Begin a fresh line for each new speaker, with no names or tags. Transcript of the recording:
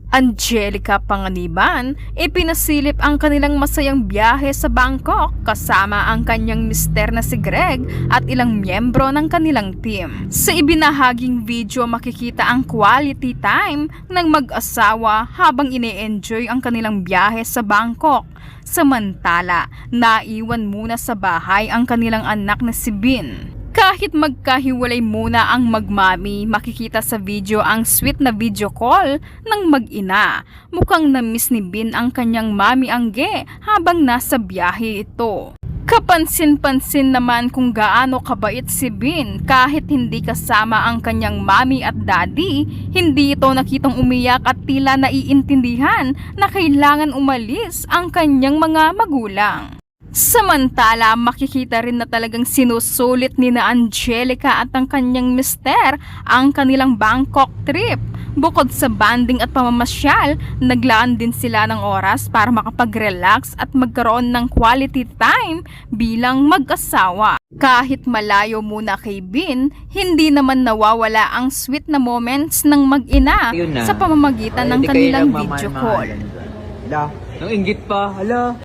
Angelica Panganiban, ipinasilip ang kanilang masayang biyahe sa Bangkok kasama ang kanyang mister na si Greg at ilang miyembro ng kanilang team. Sa ibinahaging video makikita ang quality time ng mag-asawa habang ine-enjoy ang kanilang biyahe sa Bangkok. Samantala, naiwan muna sa bahay ang kanilang anak na si Bin. Kahit magkahiwalay muna ang magmami, makikita sa video ang sweet na video call ng mag-ina. Mukhang na-miss ni Bin ang kanyang mami Angge habang nasa biyahe ito. Kapansin-pansin naman kung gaano kabait si Bin kahit hindi kasama ang kanyang mami at daddy, hindi ito nakitang umiyak at tila naiintindihan na kailangan umalis ang kanyang mga magulang. Samantala, makikita rin na talagang sinusulit ni na Angelica at ang kanyang mister ang kanilang Bangkok trip. Bukod sa banding at pamamasyal, naglaan din sila ng oras para makapag-relax at magkaroon ng quality time bilang mag-asawa. Kahit malayo muna kay Bin, hindi naman nawawala ang sweet na moments ng mag-ina sa pamamagitan ng kanilang video call.
Hala, nang inggit pa, hala.